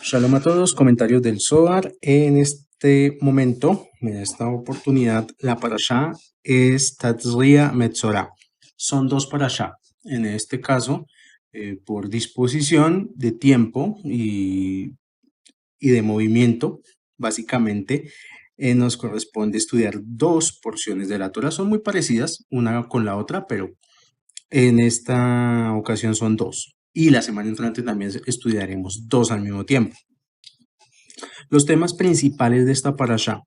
Shalom a todos, comentarios del Zohar. En este momento, en esta oportunidad, la parashá es Tatzria Metzorah. Son dos parashá. En este caso, por disposición de tiempo y de movimiento, básicamente, nos corresponde estudiar dos porciones de la Torah. Son muy parecidas una con la otra, pero en esta ocasión son dos. Y la semana entrante también estudiaremos dos al mismo tiempo. Los temas principales de esta parashá,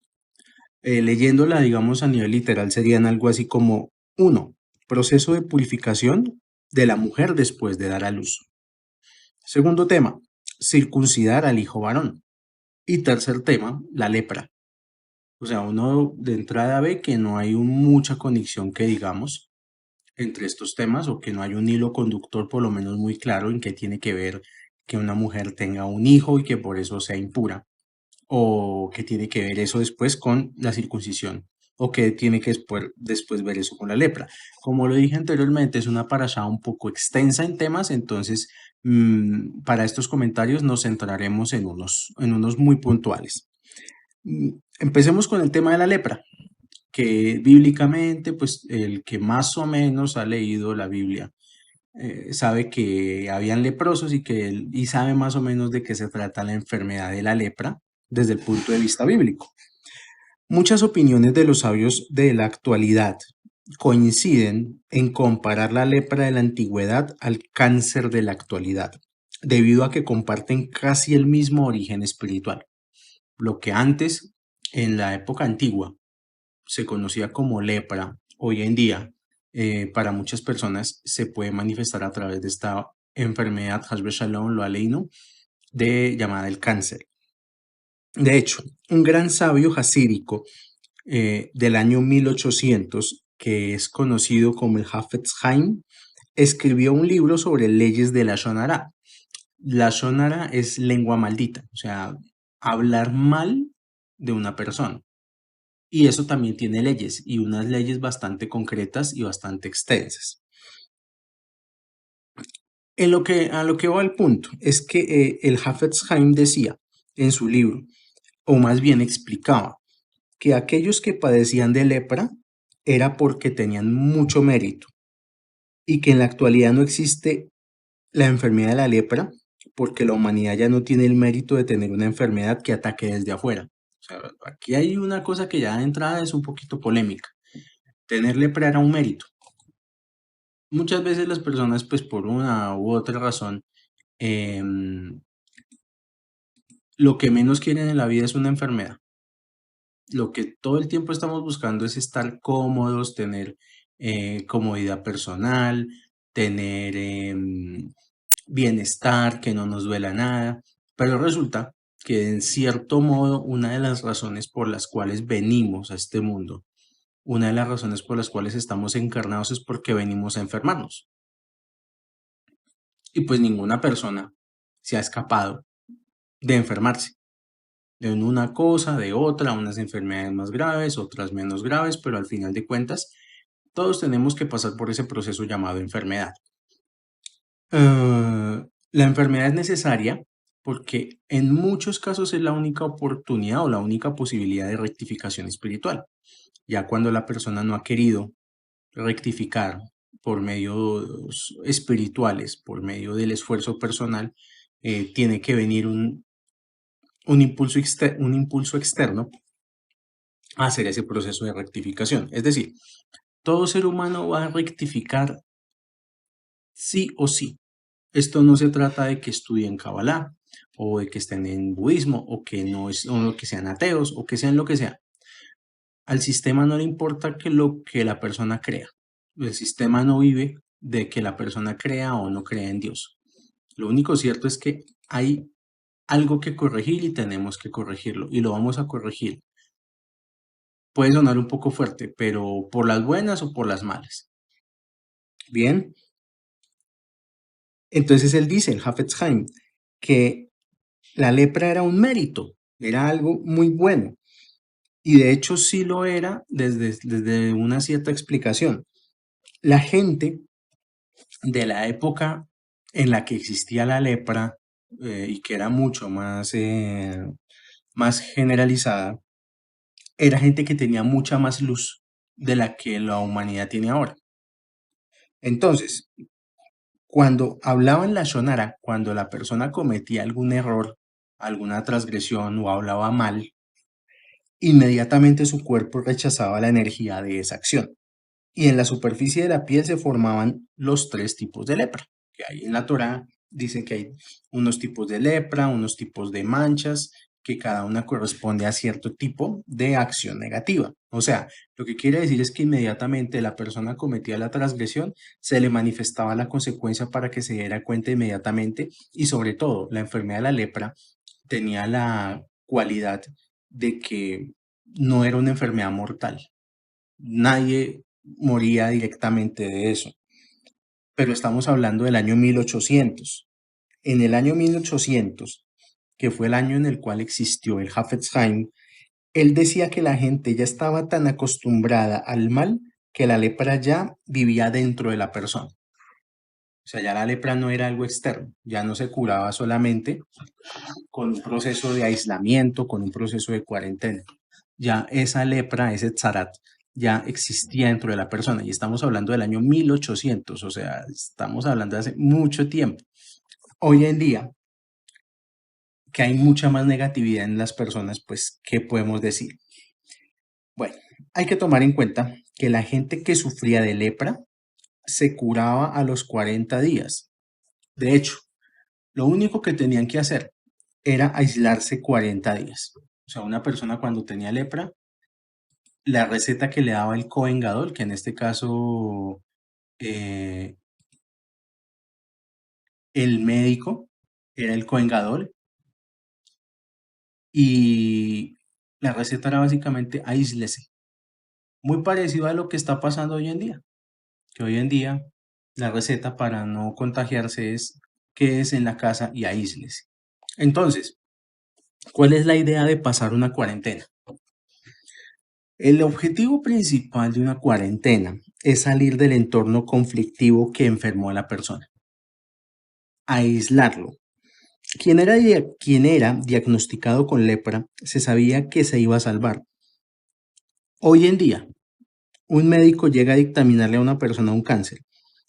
leyéndola, digamos, a nivel literal, serían algo así como: 1. Proceso de purificación de la mujer después de dar a luz. Segundo tema, circuncidar al hijo varón. Y tercer tema, la lepra. O sea, uno de entrada ve que no hay mucha conexión que digamos entre estos temas, o que no hay un hilo conductor por lo menos muy claro en qué tiene que ver que una mujer tenga un hijo y que por eso sea impura, o qué tiene que ver eso después con la circuncisión, o qué tiene que después ver eso con la lepra. Como lo dije anteriormente, es una parashá un poco extensa en temas, entonces para estos comentarios nos centraremos en unos muy puntuales. Empecemos con el tema de la lepra, que bíblicamente, pues el que más o menos ha leído la Biblia sabe que habían leprosos y sabe más o menos de qué se trata la enfermedad de la lepra desde el punto de vista bíblico. Muchas opiniones de los sabios de la actualidad coinciden en comparar la lepra de la antigüedad al cáncer de la actualidad, debido a que comparten casi el mismo origen espiritual. Lo que antes, en la época antigua, se conocía como lepra, hoy en día, para muchas personas se puede manifestar a través de esta enfermedad, Hasbe Shalom, lo aleino, llamada el cáncer. De hecho, un gran sabio hasídico del año 1800, que es conocido como el Hafetz Haim, escribió un libro sobre leyes de la Shonara. La Shonara es lengua maldita, o sea, hablar mal de una persona. Y eso también tiene leyes, y unas leyes bastante concretas y bastante extensas. A lo que va el punto es que el Hafetz Haim decía en su libro, o más bien explicaba, que aquellos que padecían de lepra era porque tenían mucho mérito, y que en la actualidad no existe la enfermedad de la lepra porque la humanidad ya no tiene el mérito de tener una enfermedad que ataque desde afuera. O sea, aquí hay una cosa que ya de entrada es un poquito polémica. Tener lepra era un mérito. Muchas veces las personas, pues por una u otra razón, em, lo que menos quieren en la vida es una enfermedad. Lo que todo el tiempo estamos buscando es estar cómodos, tener comodidad personal, tener bienestar, que no nos duela nada. Pero resulta que en cierto modo una de las razones por las cuales venimos a este mundo, una de las razones por las cuales estamos encarnados es porque venimos a enfermarnos. Y pues ninguna persona se ha escapado de enfermarse. De una cosa, de otra, unas enfermedades más graves, otras menos graves, pero al final de cuentas, todos tenemos que pasar por ese proceso llamado enfermedad. La enfermedad es necesaria porque en muchos casos es la única oportunidad o la única posibilidad de rectificación espiritual. Ya cuando la persona no ha querido rectificar por medios espirituales, por medio del esfuerzo personal, tiene que venir un impulso externo a hacer ese proceso de rectificación. Es decir, todo ser humano va a rectificar sí o sí. Esto no se trata de que estudien Kabbalah, o de que estén en budismo, o o que sean ateos, o que sean lo que sea. Al sistema no le importa lo que la persona crea. El sistema no vive de que la persona crea o no crea en Dios. Lo único cierto es que hay algo que corregir y tenemos que corregirlo, y lo vamos a corregir. Puede sonar un poco fuerte, pero por las buenas o por las malas. Bien, entonces él dice, el Hafetz Haim, que la lepra era un mérito, era algo muy bueno. Y de hecho sí lo era desde una cierta explicación. La gente de la época en la que existía la lepra, y que era mucho más generalizada, era gente que tenía mucha más luz de la que la humanidad tiene ahora. Entonces, cuando hablaban la Shonara, cuando la persona cometía algún error, alguna transgresión o hablaba mal, inmediatamente su cuerpo rechazaba la energía de esa acción. Y en la superficie de la piel se formaban los tres tipos de lepra, que hay en la Torá. Dicen que hay unos tipos de lepra, unos tipos de manchas, que cada una corresponde a cierto tipo de acción negativa. O sea, lo que quiere decir es que inmediatamente la persona cometía la transgresión, se le manifestaba la consecuencia para que se diera cuenta inmediatamente, y sobre todo la enfermedad de la lepra tenía la cualidad de que no era una enfermedad mortal. Nadie moría directamente de eso, pero estamos hablando del año 1800. En el año 1800, que fue el año en el cual existió el Hafetz Haim, él decía que la gente ya estaba tan acostumbrada al mal que la lepra ya vivía dentro de la persona. O sea, ya la lepra no era algo externo, ya no se curaba solamente con un proceso de aislamiento, con un proceso de cuarentena. Ya esa lepra, ese tzarat, ya existía dentro de la persona, y estamos hablando del año 1800, o sea, estamos hablando de hace mucho tiempo. Hoy en día, que hay mucha más negatividad en las personas, pues, ¿qué podemos decir? Bueno, hay que tomar en cuenta que la gente que sufría de lepra se curaba a los 40 días. De hecho, lo único que tenían que hacer era aislarse 40 días. O sea, una persona cuando tenía lepra, la receta que le daba el Kohen Gadol, que en este caso eh, el médico era el Kohen Gadol, y la receta era básicamente aíslese. Muy parecido a lo que está pasando hoy en día, que hoy en día la receta para no contagiarse es quédese en la casa y aíslese. Entonces, ¿cuál es la idea de pasar una cuarentena? El objetivo principal de una cuarentena es salir del entorno conflictivo que enfermó a la persona, aislarlo. Quien era diagnosticado con lepra se sabía que se iba a salvar. Hoy en día, un médico llega a dictaminarle a una persona un cáncer,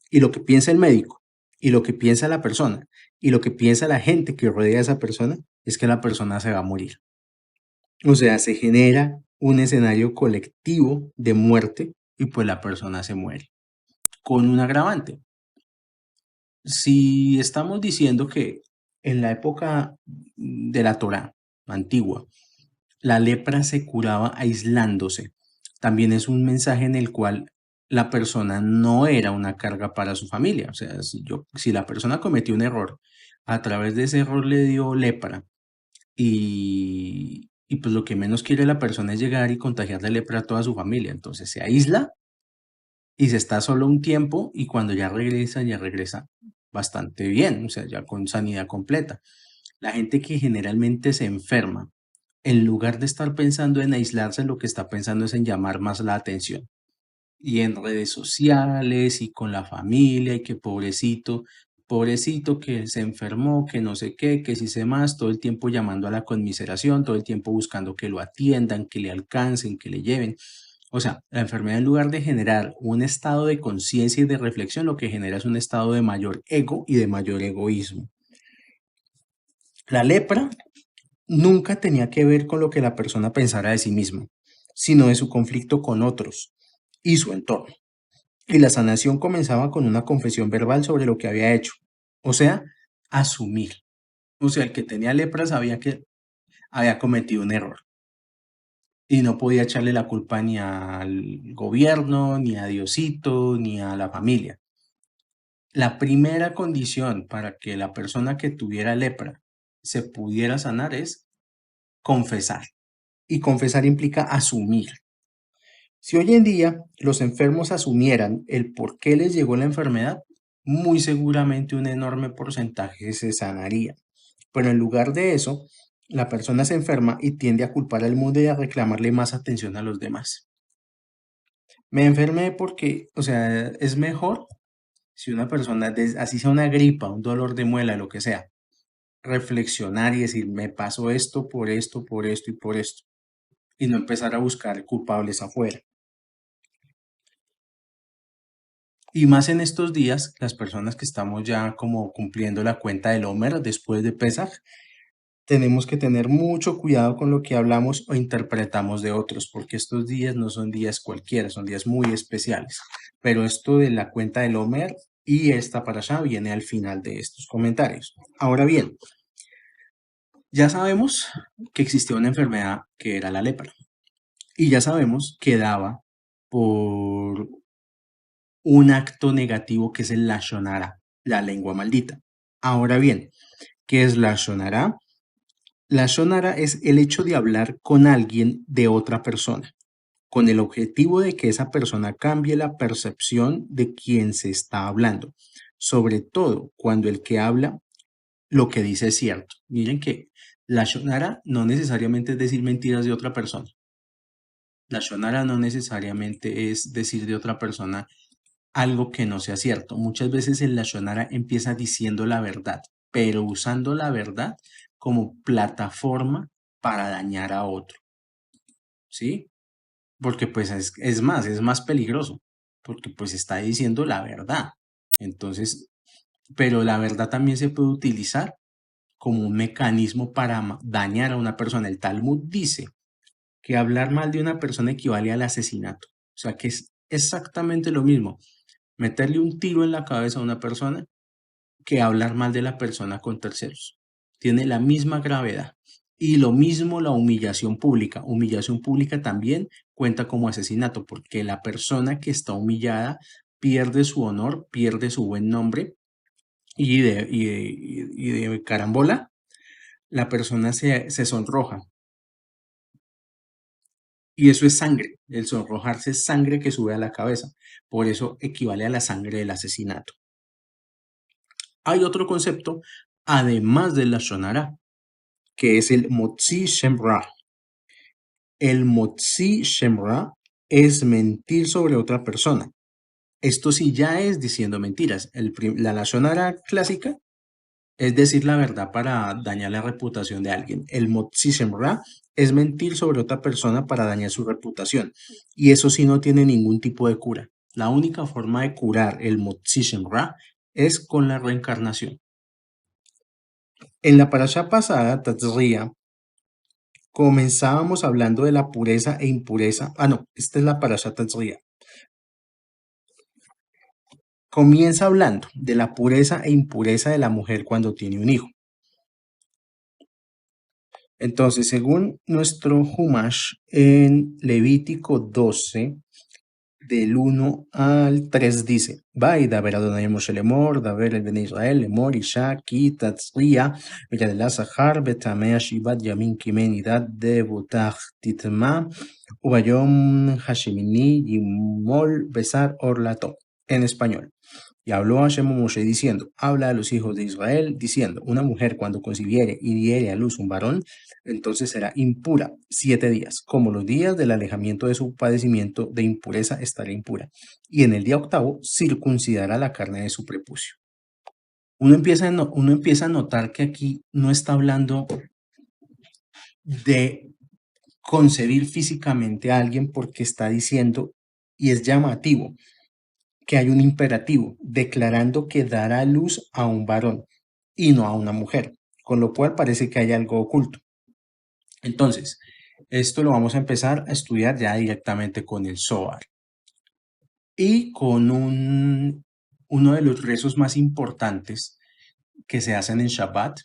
y lo que piensa el médico, y lo que piensa la persona, y lo que piensa la gente que rodea a esa persona, es que la persona se va a morir. O sea, se genera un escenario colectivo de muerte, y pues la persona se muere. Con un agravante. Si estamos diciendo que en la época de la Torá antigua, la lepra se curaba aislándose, también es un mensaje en el cual la persona no era una carga para su familia. O sea, si la persona cometió un error, a través de ese error le dio lepra, y pues lo que menos quiere la persona es llegar y contagiar de lepra a toda su familia. Entonces se aísla y se está solo un tiempo, y cuando ya regresa bastante bien, o sea, ya con sanidad completa. La gente que generalmente se enferma, en lugar de estar pensando en aislarse, lo que está pensando es en llamar más la atención. Y en redes sociales y con la familia, y que pobrecito, pobrecito que se enfermó, que no sé qué, que si sé más, todo el tiempo llamando a la conmiseración, todo el tiempo buscando que lo atiendan, que le alcancen, que le lleven. O sea, la enfermedad, en lugar de generar un estado de conciencia y de reflexión, lo que genera es un estado de mayor ego y de mayor egoísmo. La lepra nunca tenía que ver con lo que la persona pensara de sí misma, sino de su conflicto con otros y su entorno. Y la sanación comenzaba con una confesión verbal sobre lo que había hecho, o sea, asumir. O sea, el que tenía lepra sabía que había cometido un error, y no podía echarle la culpa ni al gobierno, ni a Diosito, ni a la familia. La primera condición para que la persona que tuviera lepra se pudiera sanar es confesar. Y confesar implica asumir. Si hoy en día los enfermos asumieran el por qué les llegó la enfermedad, muy seguramente un enorme porcentaje se sanaría. Pero en lugar de eso, la persona se enferma y tiende a culpar al mundo y a reclamarle más atención a los demás. Me enfermé porque, o sea, es mejor si una persona, así sea una gripa, un dolor de muela, lo que sea, reflexionar y decir, me pasó esto, por esto, por esto y por esto, y no empezar a buscar culpables afuera. Y más en estos días, las personas que estamos ya como cumpliendo la cuenta del Omer después de Pesaj, tenemos que tener mucho cuidado con lo que hablamos o interpretamos de otros, porque estos días no son días cualquiera, son días muy especiales. Pero esto de la cuenta del Omer y esta parashá viene al final de estos comentarios. Ahora bien, ya sabemos que existía una enfermedad que era la lepra y ya sabemos que daba por un acto negativo que es el lashon hara, la lengua maldita. Ahora bien, ¿qué es lashon hara? Lashon hara es el hecho de hablar con alguien de otra persona, con el objetivo de que esa persona cambie la percepción de quien se está hablando, sobre todo cuando el que habla lo que dice es cierto. Miren que lashon hara no necesariamente es decir mentiras de otra persona. Lashon hara no necesariamente es decir de otra persona algo que no sea cierto. Muchas veces el lashon hara empieza diciendo la verdad, pero usando la verdad como plataforma para dañar a otro, ¿sí? Porque pues es más peligroso, porque pues está diciendo la verdad. Entonces, pero la verdad también se puede utilizar como un mecanismo para dañar a una persona. El Talmud dice que hablar mal de una persona equivale al asesinato. O sea que es exactamente lo mismo meterle un tiro en la cabeza a una persona que hablar mal de la persona con terceros. Tiene la misma gravedad. Y lo mismo la humillación pública. Humillación pública también cuenta como asesinato porque la persona que está humillada pierde su honor, pierde su buen nombre y de carambola la persona se sonroja. Y eso es sangre. El sonrojarse es sangre que sube a la cabeza. Por eso equivale a la sangre del asesinato. Hay otro concepto, además de la shonara, que es el motzi shem ra. El motzi shem ra es mentir sobre otra persona. Esto sí ya es diciendo mentiras. La lashon hara clásica es decir la verdad para dañar la reputación de alguien. El motzi shem ra es mentir sobre otra persona para dañar su reputación. Y eso sí no tiene ningún tipo de cura. La única forma de curar el motzi shem ra es con la reencarnación. En la parasha pasada, Tazria, comenzábamos hablando de la pureza e impureza. No, esta es la parasha Tazria. Comienza hablando de la pureza e impureza de la mujer cuando tiene un hijo. Entonces, según nuestro Humash, en Levítico 12, del 1 al 3 dice, Vai daber Adonai Moshe lemor, daber el Bene Israel lemor, Isha, ki tatzria, v'yadela sachar, betamea shivat yamin kimenidat de botach titma, ubayom hashemini yimol besar orlato. En español. Y habló Hashem a Moshe diciendo, habla a los hijos de Israel, diciendo, una mujer cuando concibiere y diere a luz un varón, entonces será impura 7 días, como los días del alejamiento de su padecimiento de impureza estará impura. Y en el día octavo circuncidará la carne de su prepucio. Uno empieza a notar que aquí no está hablando de concebir físicamente a alguien porque está diciendo, y es llamativo, que hay un imperativo declarando que dará luz a un varón y no a una mujer, con lo cual parece que hay algo oculto. Entonces, esto lo vamos a empezar a estudiar ya directamente con el Zohar y con uno de los rezos más importantes que se hacen en Shabbat.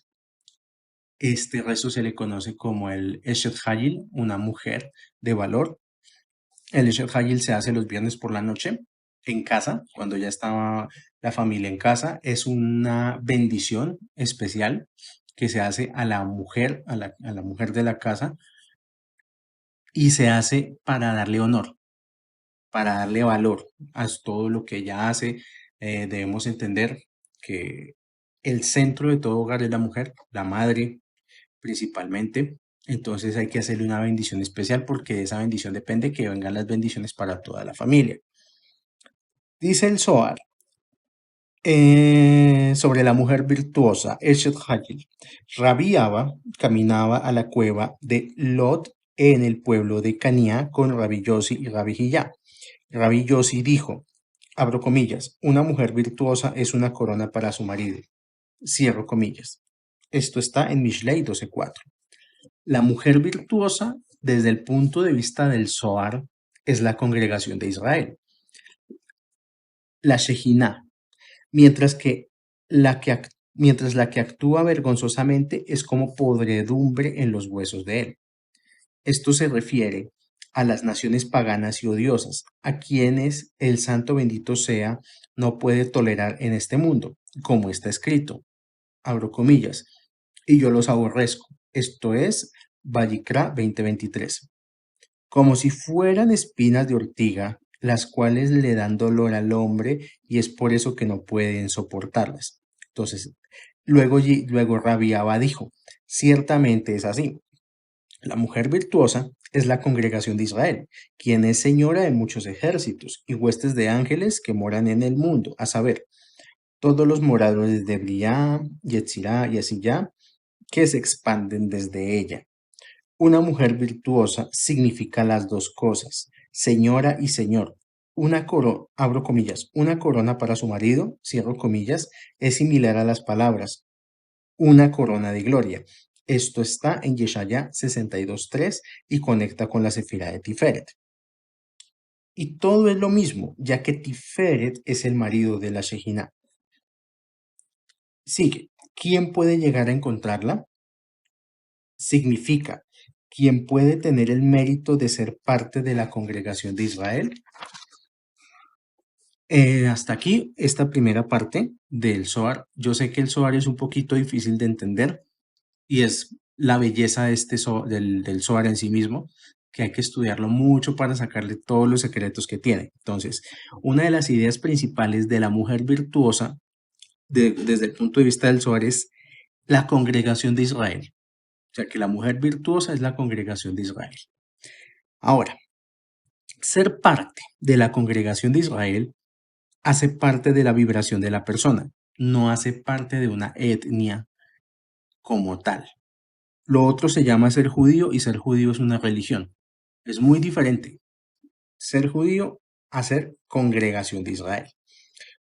Este rezo se le conoce como el Eshet Hayil, una mujer de valor. El Eshet Hayil se hace los viernes por la noche en casa, cuando ya estaba la familia en casa. Es una bendición especial que se hace a la mujer, a la mujer de la casa, y se hace para darle honor, para darle valor a todo lo que ella hace. Debemos entender que el centro de todo hogar es la mujer, la madre principalmente. Entonces hay que hacerle una bendición especial porque de esa bendición depende que vengan las bendiciones para toda la familia. Dice el Zohar Sobre la mujer virtuosa, Eshet Hagil. Rabbi Abba caminaba a la cueva de Lot en el pueblo de Cania con Rabbi Yossi y Rabbi Hillá. Rabbi Yossi dijo, abro comillas, una mujer virtuosa es una corona para su marido. Cierro comillas. Esto está en Mishlei 12:4. La mujer virtuosa, desde el punto de vista del Zohar, es la congregación de Israel, la Shejinah, mientras que mientras la que actúa vergonzosamente es como podredumbre en los huesos de él. Esto se refiere a las naciones paganas y odiosas, a quienes el santo bendito sea no puede tolerar en este mundo, como está escrito, abro comillas, y yo los aborrezco. Esto es Vallicra 20:23. Como si fueran espinas de ortiga, las cuales le dan dolor al hombre y es por eso que no pueden soportarlas. Entonces, luego Rabbi Abba dijo, ciertamente es así. La mujer virtuosa es la congregación de Israel, quien es señora de muchos ejércitos y huestes de ángeles que moran en el mundo, a saber, todos los moradores de Briá, Yetzirá y Asiyá, que se expanden desde ella. Una mujer virtuosa significa las dos cosas, señora y señor. Abro comillas, una corona para su marido, cierro comillas, es similar a las palabras, una corona de gloria. Esto está en Yeshaya 62:3 y conecta con la Sefirá de Tiferet. Y todo es lo mismo, ya que Tiferet es el marido de la Shejinah. Sigue, ¿quién puede llegar a encontrarla? Significa, ¿quién puede tener el mérito de ser parte de la congregación de Israel? Hasta aquí esta primera parte del Zohar. Yo sé que el Zohar es un poquito difícil de entender y es la belleza de del Zohar en sí mismo, que hay que estudiarlo mucho para sacarle todos los secretos que tiene. Entonces, una de las ideas principales de la mujer virtuosa, desde el punto de vista del Zohar, es la congregación de Israel. O sea, que la mujer virtuosa es la congregación de Israel. Ahora, ser parte de la congregación de Israel hace parte de la vibración de la persona, no hace parte de una etnia como tal. Lo otro se llama ser judío y ser judío es una religión. Es muy diferente ser judío a ser congregación de Israel.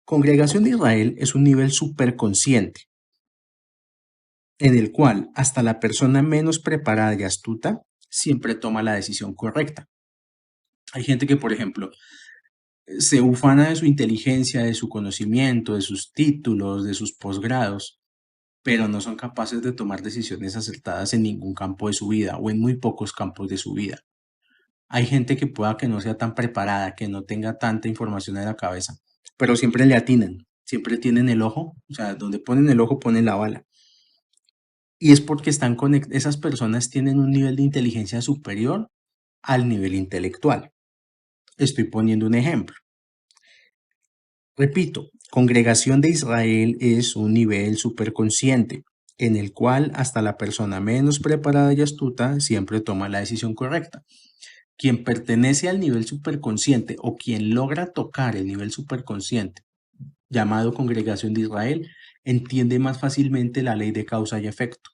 Congregación de Israel es un nivel superconsciente en el cual hasta la persona menos preparada y astuta siempre toma la decisión correcta. Hay gente que, por ejemplo, se ufana de su inteligencia, de su conocimiento, de sus títulos, de sus posgrados, pero no son capaces de tomar decisiones acertadas en ningún campo de su vida o en muy pocos campos de su vida. Hay gente que pueda que no sea tan preparada, que no tenga tanta información en la cabeza, pero siempre le atinan, siempre tienen el ojo, o sea, donde ponen el ojo ponen la bala. Y es porque esas personas tienen un nivel de inteligencia superior al nivel intelectual. Estoy poniendo un ejemplo. Repito, congregación de Israel es un nivel superconsciente en el cual hasta la persona menos preparada y astuta siempre toma la decisión correcta. Quien pertenece al nivel superconsciente o quien logra tocar el nivel superconsciente, llamado congregación de Israel, entiende más fácilmente la ley de causa y efecto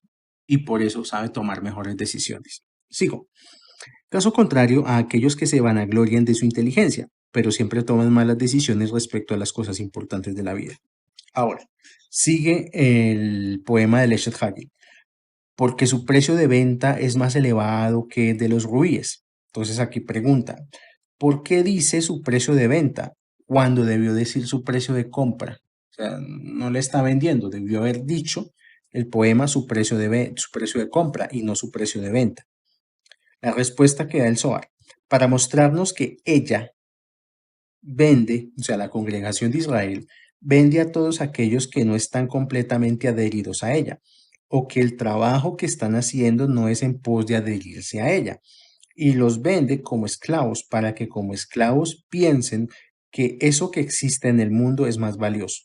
y por eso sabe tomar mejores decisiones. Sigo. Caso contrario a aquellos que se vanaglorian de su inteligencia, pero siempre toman malas decisiones respecto a las cosas importantes de la vida. Ahora, sigue el poema de Leshet Hagil, porque su precio de venta es más elevado que el de los rubíes. Entonces aquí pregunta, ¿por qué dice su precio de venta cuando debió decir su precio de compra? O sea, no le está vendiendo, debió haber dicho el poema su precio de compra y no su precio de venta. La respuesta que da el Zohar, para mostrarnos que ella vende, o sea, la congregación de Israel, vende a todos aquellos que no están completamente adheridos a ella, o que el trabajo que están haciendo no es en pos de adherirse a ella, y los vende como esclavos para que como esclavos piensen que eso que existe en el mundo es más valioso.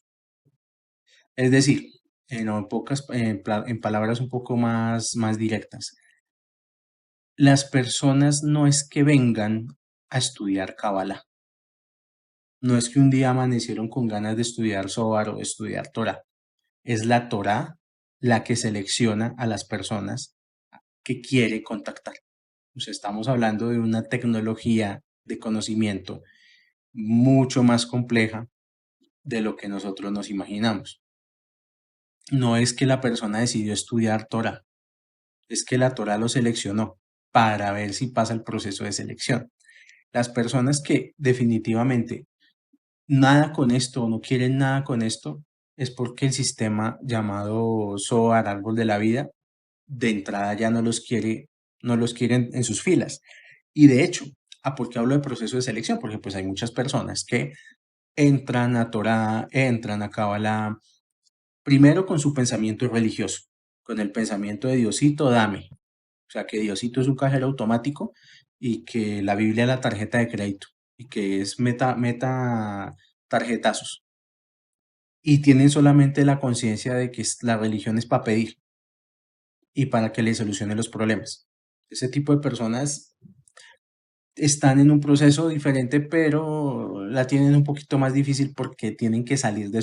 Es decir, en palabras un poco más directas, las personas no es que vengan a estudiar Kabbalah, No es que un día amanecieron con ganas de estudiar Zohar o de estudiar Torah. Es la Torah la que selecciona a las personas que quiere contactar. O sea, estamos hablando de una tecnología de conocimiento mucho más compleja de lo que nosotros nos imaginamos. No es que la persona decidió estudiar Torah, es que la Torah lo seleccionó para ver si pasa el proceso de selección. Las personas que definitivamente nada con esto o no quieren nada con esto es porque el sistema llamado Zohar, árbol de la vida, de entrada ya no los quieren en sus filas. Y de hecho, ¿por qué hablo de proceso de selección? Porque pues hay muchas personas que entran a Torah, entran a Kabbalah, primero con su pensamiento religioso, con el pensamiento de Diosito, dame. O sea, que Diosito es un cajero automático y que la Biblia es la tarjeta de crédito y que es meta tarjetazos. Y tienen solamente la conciencia de que la religión es para pedir y para que le solucione los problemas. Ese tipo de personas están en un proceso diferente, pero la tienen un poquito más difícil porque tienen que salir de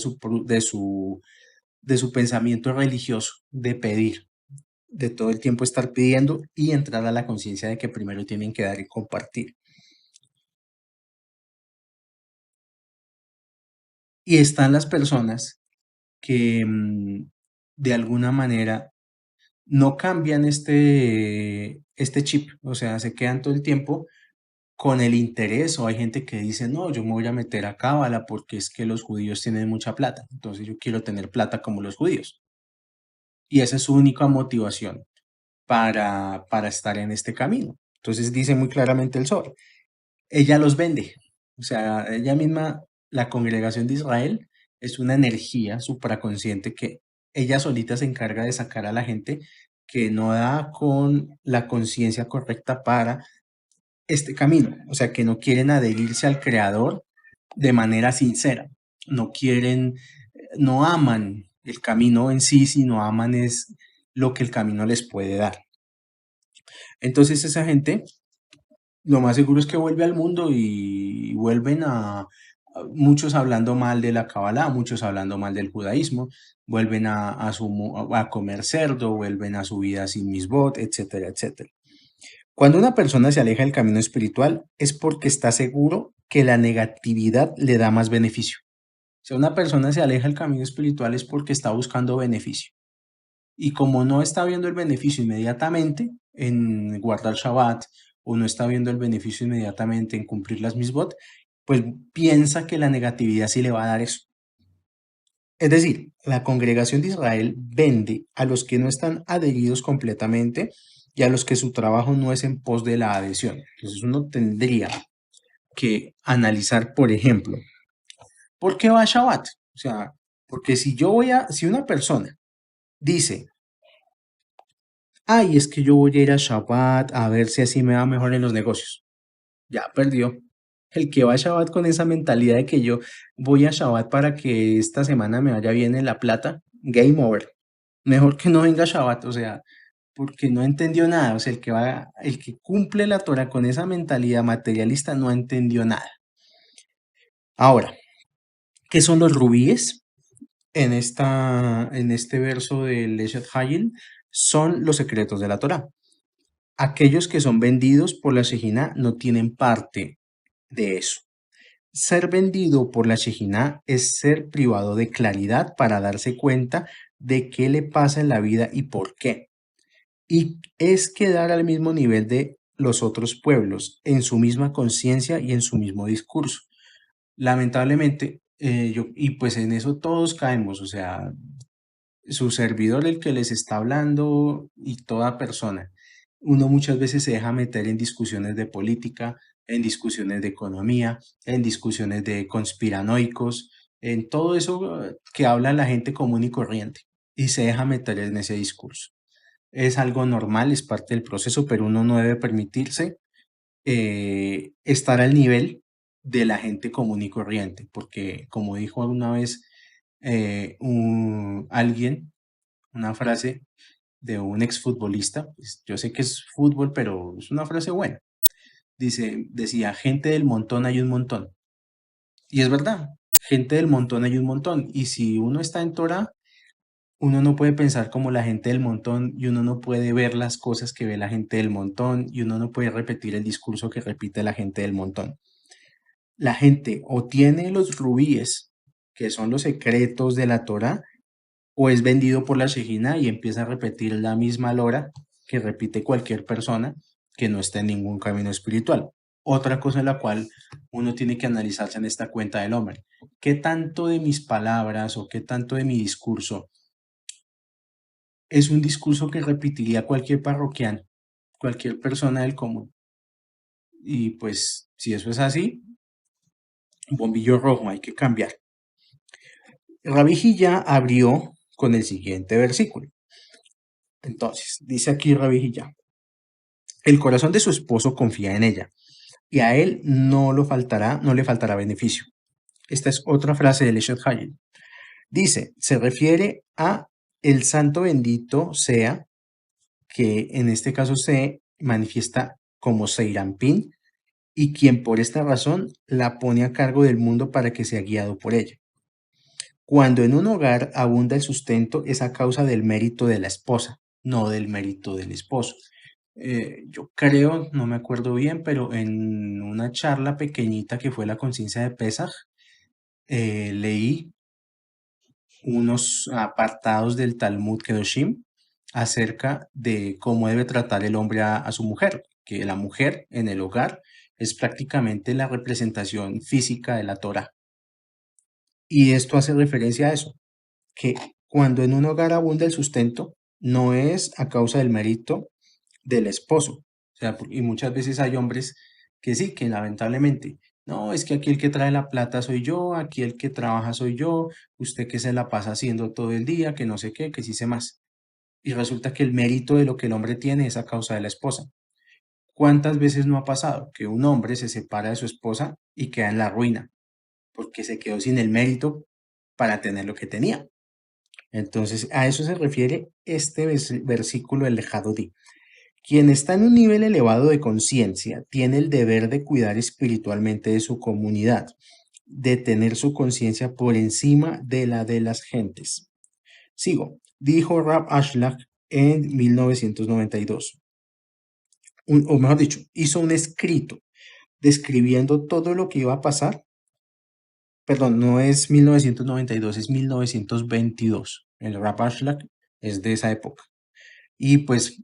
su pensamiento religioso, de pedir, de todo el tiempo estar pidiendo y entrar a la conciencia de que primero tienen que dar y compartir. Y están las personas que de alguna manera no cambian este chip, o sea, se quedan todo el tiempo con el interés, o hay gente que dice, no, yo me voy a meter a Cábala porque es que los judíos tienen mucha plata, entonces yo quiero tener plata como los judíos. Y esa es su única motivación para estar en este camino. Entonces dice muy claramente el Zohar, ella los vende, o sea, ella misma, la congregación de Israel, es una energía supraconsciente que ella solita se encarga de sacar a la gente que no da con la conciencia correcta para este camino, o sea, que no quieren adherirse al creador de manera sincera, no quieren, no aman el camino en sí, sino aman es lo que el camino les puede dar. Entonces esa gente, lo más seguro es que vuelve al mundo y vuelven a muchos hablando mal de la Kabbalah, muchos hablando mal del judaísmo, vuelven a comer cerdo, vuelven a su vida sin misbot, etcétera, etcétera. Cuando una persona se aleja del camino espiritual es porque está seguro que la negatividad le da más beneficio. Si una persona se aleja del camino espiritual es porque está buscando beneficio. Y como no está viendo el beneficio inmediatamente en guardar Shabbat o no está viendo el beneficio inmediatamente en cumplir las misbot, pues piensa que la negatividad sí le va a dar eso. Es decir, la congregación de Israel vende a los que no están adheridos completamente y a los que su trabajo no es en pos de la adhesión. Entonces uno tendría que analizar, por ejemplo, ¿por qué va a Shabbat? O sea, porque si una persona dice, ay, es que yo voy a ir a Shabbat a ver si así me va mejor en los negocios, ya perdió. El que va a Shabbat con esa mentalidad de que yo voy a Shabbat para que esta semana me vaya bien en la plata, game over. Mejor que no venga a Shabbat, o sea, porque no entendió nada. O sea, el que cumple la Torah con esa mentalidad materialista no entendió nada. Ahora, ¿qué son los rubíes? En este verso del Leshet Hayil, son los secretos de la Torah. Aquellos que son vendidos por la Shejina no tienen parte de eso. Ser vendido por la Shejina es ser privado de claridad para darse cuenta de qué le pasa en la vida y por qué. Y es quedar al mismo nivel de los otros pueblos, en su misma conciencia y en su mismo discurso. Lamentablemente, y pues en eso todos caemos, o sea, su servidor, el que les está hablando y toda persona. Uno muchas veces se deja meter en discusiones de política, en discusiones de economía, en discusiones de conspiranoicos, en todo eso que habla la gente común y corriente y se deja meter en ese discurso. Es algo normal, es parte del proceso, pero uno no debe permitirse estar al nivel de la gente común y corriente, porque como dijo alguna vez alguien, una frase de un exfutbolista, pues, yo sé que es fútbol, pero es una frase buena. Decía, gente del montón hay un montón. Y es verdad, gente del montón hay un montón. Y si uno está en Torah, uno no puede pensar como la gente del montón y uno no puede ver las cosas que ve la gente del montón y uno no puede repetir el discurso que repite la gente del montón. La gente o tiene los rubíes, que son los secretos de la Torah, o es vendido por la Shejina y empieza a repetir la misma lora que repite cualquier persona que no está en ningún camino espiritual. Otra cosa en la cual uno tiene que analizarse en esta cuenta del hombre. ¿Qué tanto de mis palabras o qué tanto de mi discurso es un discurso que repetiría cualquier parroquiano, cualquier persona del común? Y pues si eso es así, bombillo rojo, hay que cambiar. Rabbi ya abrió con el siguiente versículo. Entonces, dice aquí Rabbi ya, el corazón de su esposo confía en ella, y a él no le faltará beneficio. Esta es otra frase de Eshet Hayil. Dice, se refiere a el santo bendito sea, que en este caso se manifiesta como Seirampín, y quien por esta razón la pone a cargo del mundo para que sea guiado por ella. Cuando en un hogar abunda el sustento es a causa del mérito de la esposa, no del mérito del esposo. Yo creo, no me acuerdo bien, pero en una charla pequeñita que fue la conciencia de Pesaj, leí unos apartados del Talmud Kedoshim acerca de cómo debe tratar el hombre a su mujer, que la mujer en el hogar es prácticamente la representación física de la Torah. Y esto hace referencia a eso, que cuando en un hogar abunda el sustento, no es a causa del mérito del esposo. O sea, y muchas veces hay hombres que sí, que lamentablemente, no, es que aquí el que trae la plata soy yo, aquí el que trabaja soy yo, usted que se la pasa haciendo todo el día, que no sé qué, que sí sé más. Y resulta que el mérito de lo que el hombre tiene es a causa de la esposa. ¿Cuántas veces no ha pasado que un hombre se separa de su esposa y queda en la ruina porque se quedó sin el mérito para tener lo que tenía? Entonces, a eso se refiere este versículo del Lejadodí. Quien está en un nivel elevado de conciencia tiene el deber de cuidar espiritualmente de su comunidad, de tener su conciencia por encima de la de las gentes. Sigo, dijo Rab Ashlag en 1992, o mejor dicho, hizo un escrito describiendo todo lo que iba a pasar. Perdón, no es 1992, es 1922. El Rab Ashlag es de esa época. Y pues,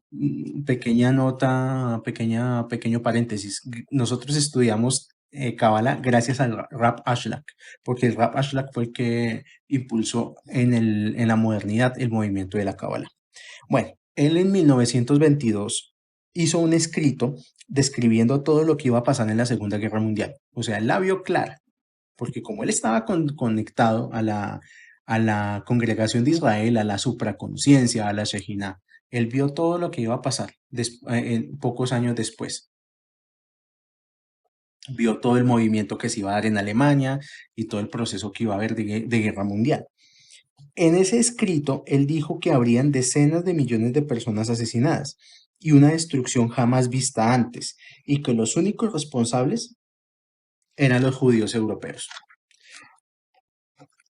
pequeña nota, pequeño paréntesis. Nosotros estudiamos Kabbalah gracias al Rab Ashlag, porque el Rab Ashlag fue el que impulsó en la modernidad el movimiento de la Kabbalah. Bueno, él en 1922 hizo un escrito describiendo todo lo que iba a pasar en la Segunda Guerra Mundial. O sea, él la vio clara, porque como él estaba conectado a la congregación de Israel, a la supraconciencia, a la Shejinah, él vio todo lo que iba a pasar pocos años después. Vio todo el movimiento que se iba a dar en Alemania y todo el proceso que iba a haber de guerra mundial. En ese escrito, él dijo que habrían decenas de millones de personas asesinadas y una destrucción jamás vista antes, y que los únicos responsables eran los judíos europeos.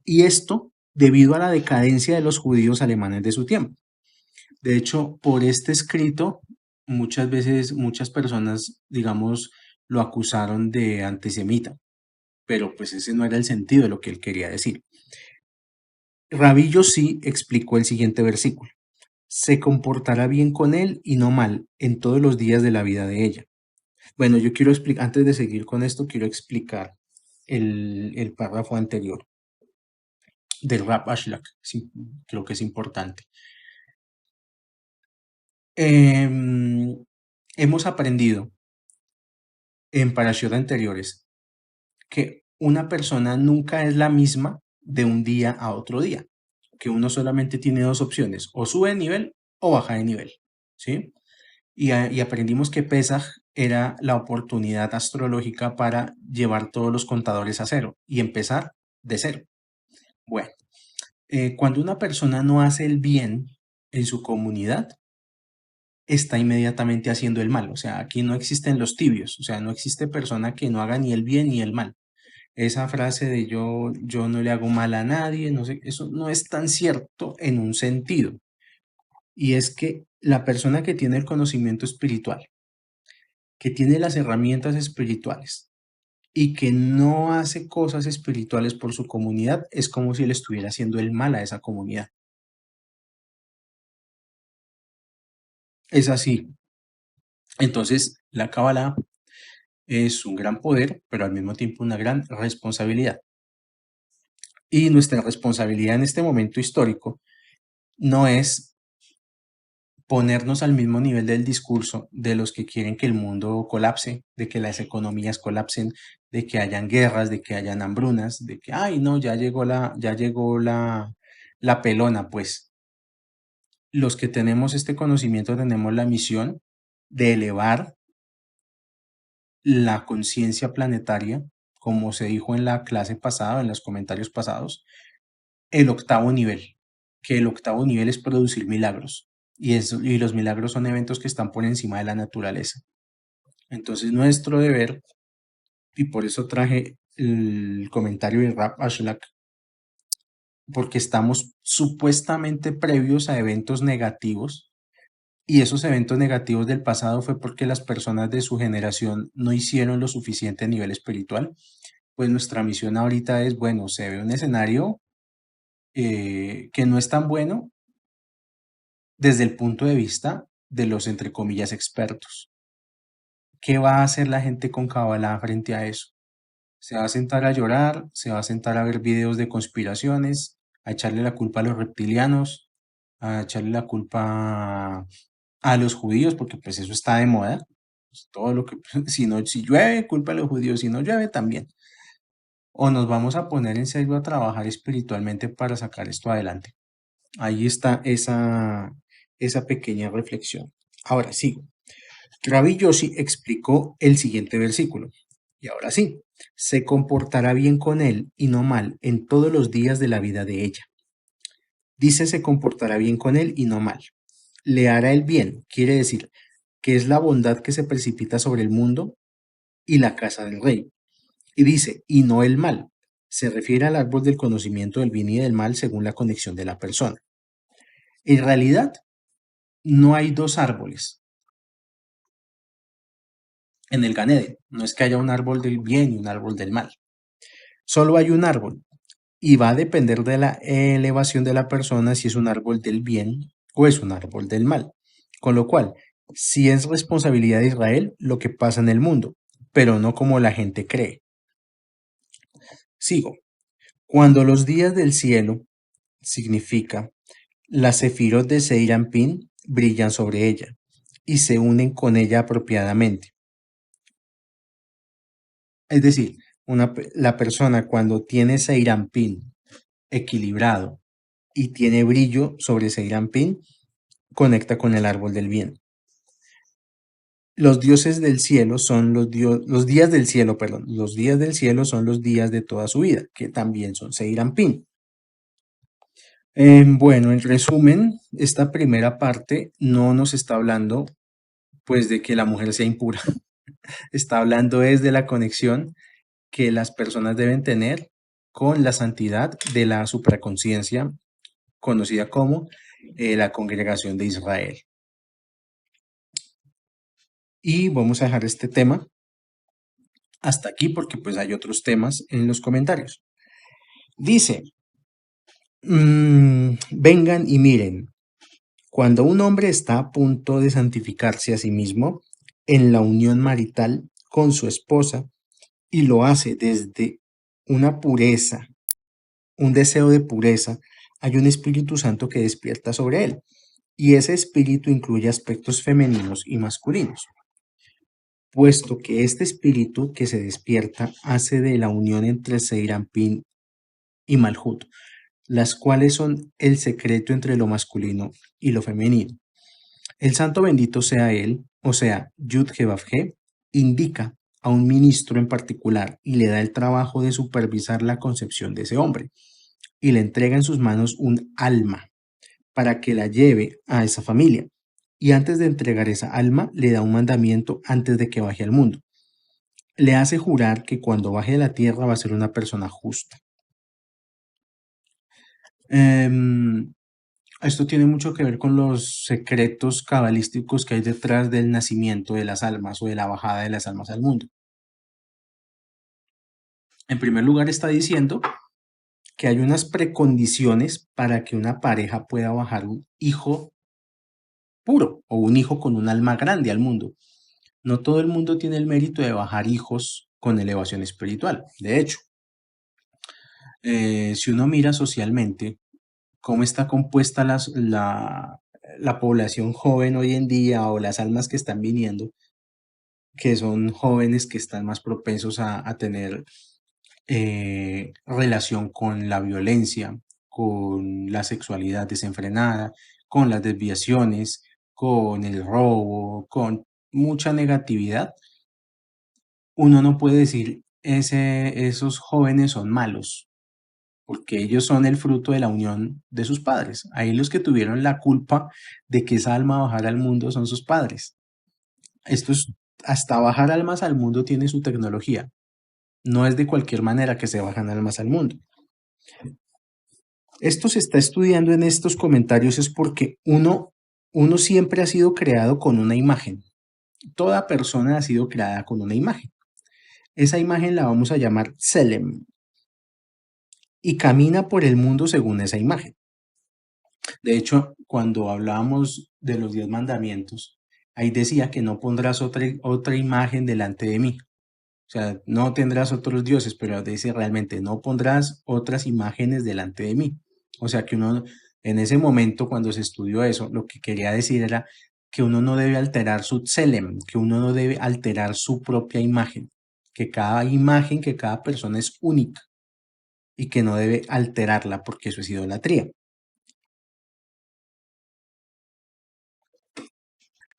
Y esto debido a la decadencia de los judíos alemanes de su tiempo. De hecho, por este escrito, muchas veces muchas personas, digamos, lo acusaron de antisemita, pero pues ese no era el sentido de lo que él quería decir. Rabí sí explicó el siguiente versículo. Se comportará bien con él y no mal en todos los días de la vida de ella. Bueno, yo quiero explicar, antes de seguir con esto, quiero explicar el párrafo anterior del Rab Ashlag. Sí, creo que es importante. Hemos aprendido en parashot anteriores que una persona nunca es la misma de un día a otro día, que uno solamente tiene dos opciones, o sube de nivel o baja de nivel, ¿sí? Y aprendimos que Pesaj era la oportunidad astrológica para llevar todos los contadores a cero y empezar de cero. Bueno, cuando una persona no hace el bien en su comunidad, está inmediatamente haciendo el mal. O sea, aquí no existen los tibios, o sea, no existe persona que no haga ni el bien ni el mal. Esa frase de yo no le hago mal a nadie, no sé, eso no es tan cierto en un sentido. Y es que la persona que tiene el conocimiento espiritual, que tiene las herramientas espirituales y que no hace cosas espirituales por su comunidad, es como si le estuviera haciendo el mal a esa comunidad. Es así. Entonces, la Kabbalah es un gran poder, pero al mismo tiempo una gran responsabilidad. Y nuestra responsabilidad en este momento histórico no es ponernos al mismo nivel del discurso de los que quieren que el mundo colapse, de que las economías colapsen, de que hayan guerras, de que hayan hambrunas, de que, ay, no, ya llegó la pelona, pues. Los que tenemos este conocimiento tenemos la misión de elevar la conciencia planetaria, como se dijo en la clase pasada, en los comentarios pasados, el octavo nivel, que el octavo nivel es producir milagros. Y los milagros son eventos que están por encima de la naturaleza. Entonces, nuestro deber, y por eso traje el comentario de Rap Ashlak, porque estamos supuestamente previos a eventos negativos, y esos eventos negativos del pasado fue porque las personas de su generación no hicieron lo suficiente a nivel espiritual. Pues nuestra misión ahorita es, bueno, se ve un escenario que no es tan bueno desde el punto de vista de los, entre comillas, expertos. ¿Qué va a hacer la gente con Kabbalah frente a eso? Se va a sentar a llorar, se va a sentar a ver videos de conspiraciones, a echarle la culpa a los reptilianos, a echarle la culpa a los judíos, porque pues eso está de moda. Pues, todo lo que, si no, si llueve, culpa a los judíos, si no llueve, también. O nos vamos a poner en serio a trabajar espiritualmente para sacar esto adelante. Ahí está esa pequeña reflexión. Ahora sigo. Rabbi Yossi explicó el siguiente versículo. Y ahora sí, se comportará bien con él y no mal en todos los días de la vida de ella. Dice se comportará bien con él y no mal. Le hará el bien, quiere decir que es la bondad que se precipita sobre el mundo y la casa del rey. Y dice, y no el mal. Se refiere al árbol del conocimiento del bien y del mal según la conexión de la persona. En realidad, no hay dos árboles en el Ganeden. No es que haya un árbol del bien y un árbol del mal. Solo hay un árbol y va a depender de la elevación de la persona si es un árbol del bien o es un árbol del mal. Con lo cual, sí es responsabilidad de Israel lo que pasa en el mundo, pero no como la gente cree. Sigo. Cuando los días del cielo significa las sefirot de Seir Anpin brillan sobre ella y se unen con ella apropiadamente. Es decir, la persona cuando tiene Seir Anpin equilibrado y tiene brillo sobre Seir Anpin, conecta con el árbol del bien. Los dioses del cielo son los días del cielo, perdón, los días del cielo son los días de toda su vida, que también son Seir Anpin. Bueno, en resumen, esta primera parte no nos está hablando pues de que la mujer sea impura, está hablando es de la conexión que las personas deben tener con la santidad de la supraconciencia conocida como la Congregación de Israel. Y vamos a dejar este tema hasta aquí porque pues hay otros temas en los comentarios. Dice, vengan y miren, cuando un hombre está a punto de santificarse a sí mismo en la unión marital con su esposa y lo hace desde una pureza, un deseo de pureza, hay un Espíritu Santo que despierta sobre él y ese espíritu incluye aspectos femeninos y masculinos, puesto que este espíritu que se despierta hace de la unión entre Seirampin y Malhut, las cuales son el secreto entre lo masculino y lo femenino. El santo bendito sea él, o sea, Yud He, indica a un ministro en particular y le da el trabajo de supervisar la concepción de ese hombre y le entrega en sus manos un alma para que la lleve a esa familia. Y antes de entregar esa alma, le da un mandamiento antes de que baje al mundo. le hace jurar que cuando baje de la tierra va a ser una persona justa. Em, Esto tiene mucho que ver con los secretos cabalísticos que hay detrás del nacimiento de las almas o de la bajada de las almas al mundo. En primer lugar, está diciendo que hay unas precondiciones para que una pareja pueda bajar un hijo puro o un hijo con un alma grande al mundo. No todo el mundo tiene el mérito de bajar hijos con elevación espiritual. De hecho, si uno mira socialmente cómo está compuesta la población joven hoy en día o las almas que están viniendo, que son jóvenes que están más propensos a tener relación con la violencia, con la sexualidad desenfrenada, con las desviaciones, con el robo, con mucha negatividad. Uno no puede decir esos jóvenes son malos, porque ellos son el fruto de la unión de sus padres. Ahí los que tuvieron la culpa de que esa alma bajara al mundo son sus padres. Esto es, hasta bajar almas al mundo tiene su tecnología. No es de cualquier manera que se bajan almas al mundo. Esto se está estudiando en estos comentarios es porque uno siempre ha sido creado con una imagen. Toda persona ha sido creada con una imagen. Esa imagen la vamos a llamar Selem y camina por el mundo según esa imagen. De hecho, cuando hablábamos de los 10 mandamientos, ahí decía que no pondrás otra imagen delante de mí. O sea, no tendrás otros dioses, pero dice realmente, no pondrás otras imágenes delante de mí. O sea, que uno, en ese momento, cuando se estudió eso, lo que quería decir era que uno no debe alterar su tselem, que uno no debe alterar su propia imagen, que cada imagen, que cada persona es única y que no debe alterarla porque eso es idolatría.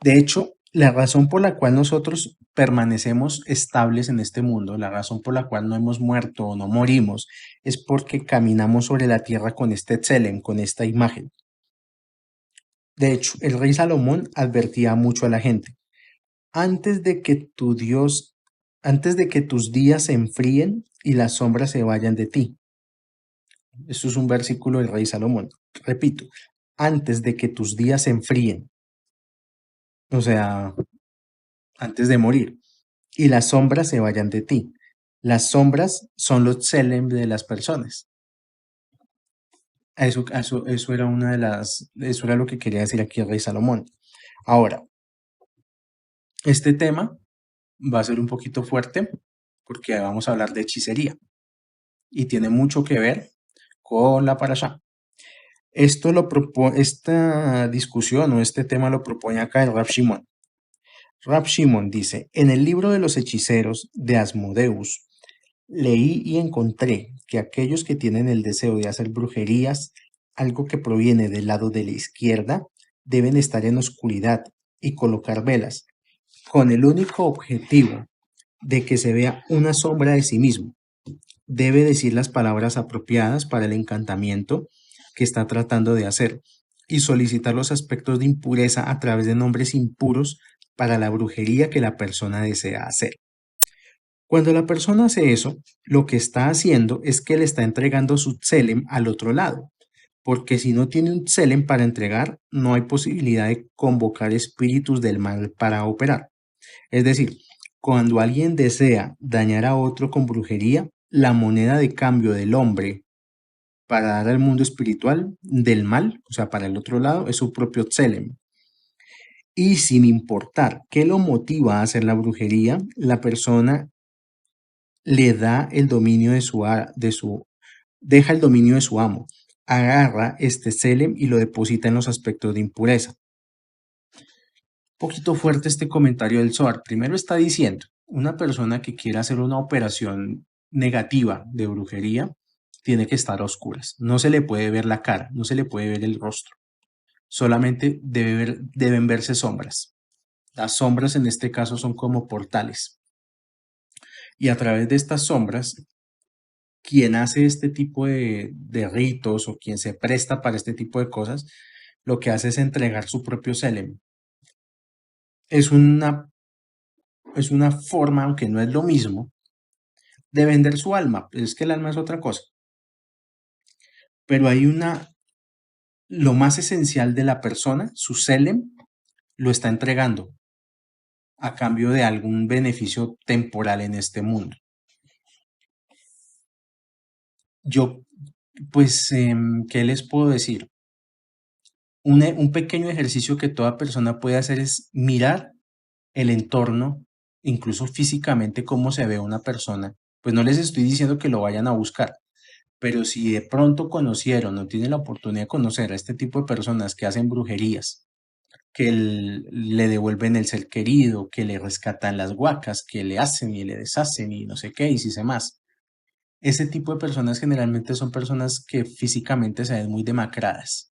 De hecho, la razón por la cual nosotros permanecemos estables en este mundo, la razón por la cual no hemos muerto o no morimos, es porque caminamos sobre la tierra con este tselem, con esta imagen. De hecho, el rey Salomón advertía mucho a la gente, antes de que tu Dios, antes de que tus días se enfríen y las sombras se vayan de ti. Esto es un versículo del rey Salomón. Repito, antes de que tus días se enfríen, o sea, antes de morir y las sombras se vayan de ti. Las sombras son los tselem de las personas. Eso era eso era lo que quería decir aquí el rey Salomón. Ahora, este tema va a ser un poquito fuerte porque vamos a hablar de hechicería y tiene mucho que ver con la parashá. Esta discusión o este tema lo propone acá el Rab Shimon. Rab Shimon dice, en el libro de los hechiceros de Asmodeus, leí y encontré que aquellos que tienen el deseo de hacer brujerías, algo que proviene del lado de la izquierda, deben estar en oscuridad y colocar velas, con el único objetivo de que se vea una sombra de sí mismo. Debe decir las palabras apropiadas para el encantamiento que está tratando de hacer y solicitar los aspectos de impureza a través de nombres impuros para la brujería que la persona desea hacer. Cuando la persona hace eso, lo que está haciendo es que le está entregando su tselem al otro lado, porque si no tiene un tselem para entregar, no hay posibilidad de convocar espíritus del mal para operar. Es decir, cuando alguien desea dañar a otro con brujería, la moneda de cambio del hombre para dar al mundo espiritual del mal, o sea, para el otro lado, es su propio tselem. Y sin importar qué lo motiva a hacer la brujería, la persona le da el dominio deja el dominio de su amo, agarra este Selem y lo deposita en los aspectos de impureza. Un poquito fuerte este comentario del Zohar. Primero está diciendo, una persona que quiera hacer una operación negativa de brujería tiene que estar a oscuras. No se le puede ver la cara, no se le puede ver el rostro. Solamente deben verse sombras. Las sombras en este caso son como portales. Y a través de estas sombras quien hace este tipo de ritos o quien se presta para este tipo de cosas, lo que hace es entregar su propio Selem. Es una es una forma, aunque no es lo mismo, de vender su alma. Es que el alma es otra cosa. Pero hay lo más esencial de la persona, su selem, lo está entregando a cambio de algún beneficio temporal en este mundo. Yo, pues, ¿qué les puedo decir? Un pequeño ejercicio que toda persona puede hacer es mirar el entorno, incluso físicamente cómo se ve una persona. Pues no les estoy diciendo que lo vayan a buscar, pero si de pronto conocieron o tienen la oportunidad de conocer a este tipo de personas que hacen brujerías, que le devuelven el ser querido, que le rescatan las huacas, que le hacen y le deshacen y no sé qué, y si sé más. Ese tipo de personas generalmente son personas que físicamente se ven muy demacradas.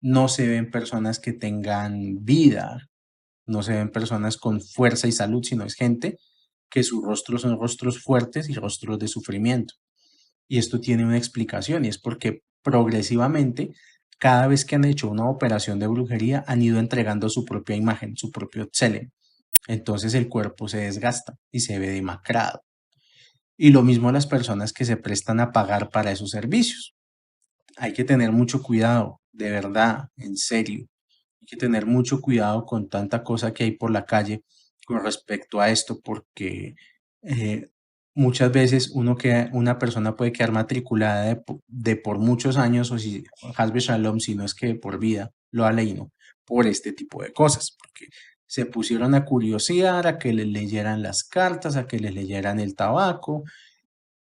No se ven personas que tengan vida, no se ven personas con fuerza y salud, sino es gente que sus rostros son rostros fuertes y rostros de sufrimiento. Y esto tiene una explicación y es porque progresivamente, cada vez que han hecho una operación de brujería, han ido entregando su propia imagen, su propio tselem. Entonces el cuerpo se desgasta y se ve demacrado. Y lo mismo las personas que se prestan a pagar para esos servicios. Hay que tener mucho cuidado, de verdad, en serio. Hay que tener mucho cuidado con tanta cosa que hay por la calle con respecto a esto, porque eh, muchas veces una persona puede quedar matriculada de por muchos años, o si Hasbe Shalom, si no es que por vida, lo aleino, por este tipo de cosas, porque se pusieron a curiosear, a que les leyeran las cartas, a que les leyeran el tabaco,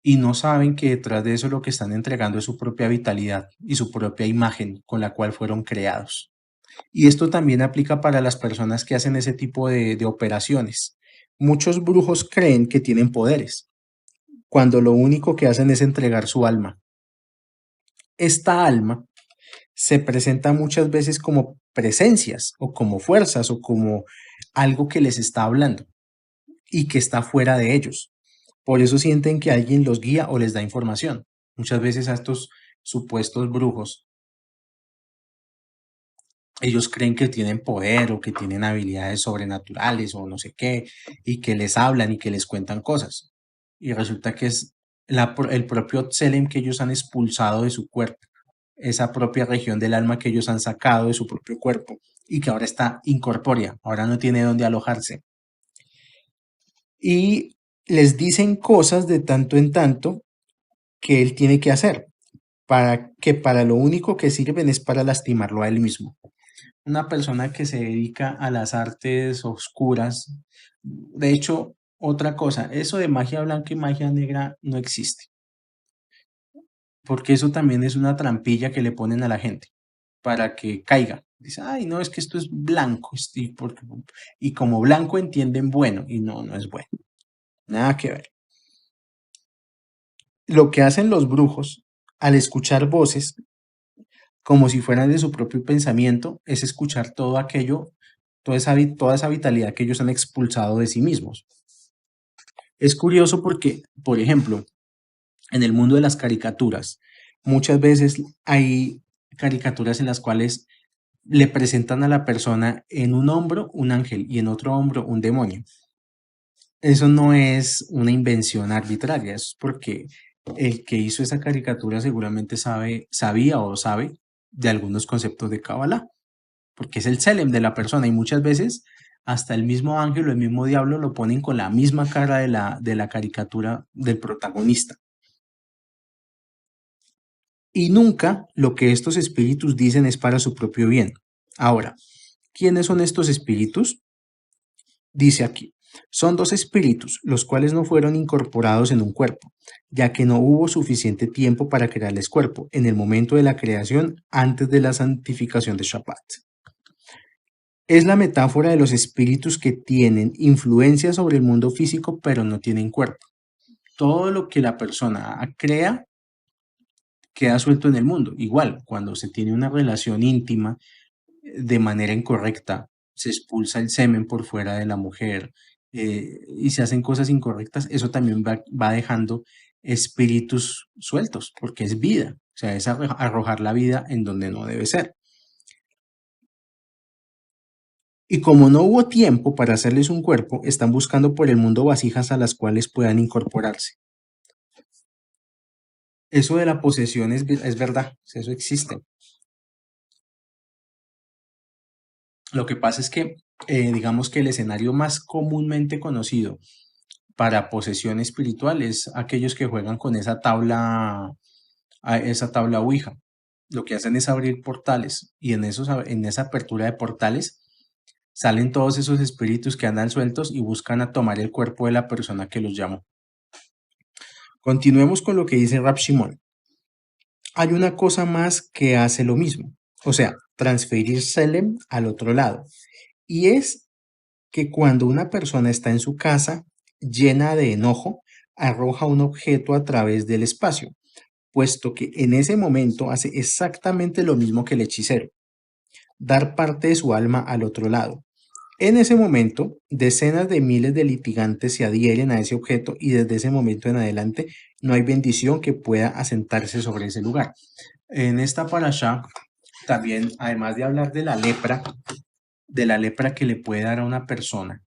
y no saben que detrás de eso lo que están entregando es su propia vitalidad y su propia imagen con la cual fueron creados. Y esto también aplica para las personas que hacen ese tipo de operaciones. Muchos brujos creen que tienen poderes, cuando lo único que hacen es entregar su alma. Esta alma se presenta muchas veces como presencias o como fuerzas o como algo que les está hablando y que está fuera de ellos. Por eso sienten que alguien los guía o les da información. Muchas veces a estos supuestos brujos, ellos creen que tienen poder o que tienen habilidades sobrenaturales o no sé qué, y que les hablan y que les cuentan cosas. Y resulta que es el propio Tselem que ellos han expulsado de su cuerpo, esa propia región del alma que ellos han sacado de su propio cuerpo y que ahora está incorpórea, ahora no tiene dónde alojarse. Y les dicen cosas de tanto en tanto que él tiene que hacer, para lo único que sirven es para lastimarlo a él mismo. Una persona que se dedica a las artes oscuras, de hecho, otra cosa, eso de magia blanca y magia negra no existe, porque eso también es una trampilla que le ponen a la gente para que caiga. Dice, ay, no, es que esto es blanco, y como blanco entienden bueno, y no, no es bueno, nada que ver. Lo que hacen los brujos al escuchar voces como si fueran de su propio pensamiento, es escuchar todo aquello, toda esa vitalidad que ellos han expulsado de sí mismos. Es curioso porque, por ejemplo, en el mundo de las caricaturas, muchas veces hay caricaturas en las cuales le presentan a la persona en un hombro un ángel y en otro hombro un demonio. Eso no es una invención arbitraria, es porque el que hizo esa caricatura seguramente sabía o sabe de algunos conceptos de Kabbalah, porque es el Selem de la persona y muchas veces hasta el mismo ángel o el mismo diablo lo ponen con la misma cara de la caricatura del protagonista. Y nunca lo que estos espíritus dicen es para su propio bien. Ahora, ¿quiénes son estos espíritus? Dice aquí, son dos espíritus, los cuales no fueron incorporados en un cuerpo, ya que no hubo suficiente tiempo para crearles cuerpo en el momento de la creación antes de la santificación de Shabbat. Es la metáfora de los espíritus que tienen influencia sobre el mundo físico, pero no tienen cuerpo. Todo lo que la persona crea queda suelto en el mundo. Igual, cuando se tiene una relación íntima de manera incorrecta, se expulsa el semen por fuera de la mujer y se hacen cosas incorrectas, eso también va dejando espíritus sueltos, porque es vida, o sea, es arrojar la vida en donde no debe ser. Y como no hubo tiempo para hacerles un cuerpo, están buscando por el mundo vasijas a las cuales puedan incorporarse. Eso de la posesión es verdad, eso existe. Lo que pasa es que, digamos que el escenario más comúnmente conocido para posesión espiritual es aquellos que juegan con esa tabla Ouija. Lo que hacen es abrir portales y en esa apertura de portales salen todos esos espíritus que andan sueltos y buscan a tomar el cuerpo de la persona que los llamó. Continuemos con lo que dice Rab Shimon. Hay una cosa más que hace lo mismo, o sea, transferir Selem al otro lado. Y es que cuando una persona está en su casa llena de enojo, arroja un objeto a través del espacio, puesto que en ese momento hace exactamente lo mismo que el hechicero, dar parte de su alma al otro lado. En ese momento, decenas de miles de litigantes se adhieren a ese objeto y desde ese momento en adelante no hay bendición que pueda asentarse sobre ese lugar. En esta parashá, también, además de hablar de la lepra que le puede dar a una persona,